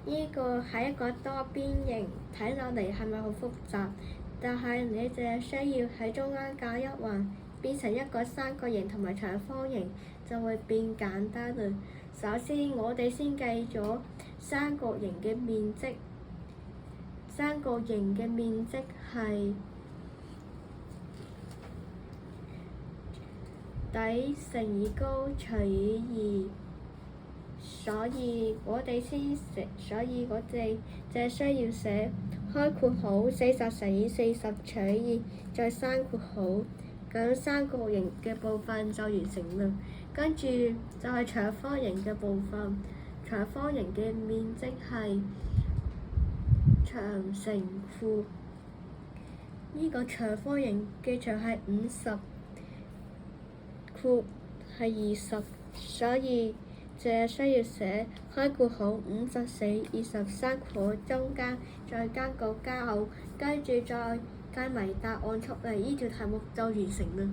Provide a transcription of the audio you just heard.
呢個係一個多邊形，睇落嚟係咪好複雜？但係你淨係需要喺中間搞一橫，變成一個三角形同埋長方形，就會變簡單啦。首先，我哋先計咗三角形嘅面積。三角形嘅面積係底乘以高除以2，所以我哋淨係需要寫開括號40乘以40除以再閂括號，咁三角形嘅部分就完成啦。跟住就係長方形嘅部分，長方形嘅面積係長乘負呢個長方形嘅長係50，括係20，所以淨係需要寫開括號54、23括號中間再加個加號，跟住再計埋答案出嚟，呢條題目就完成啦。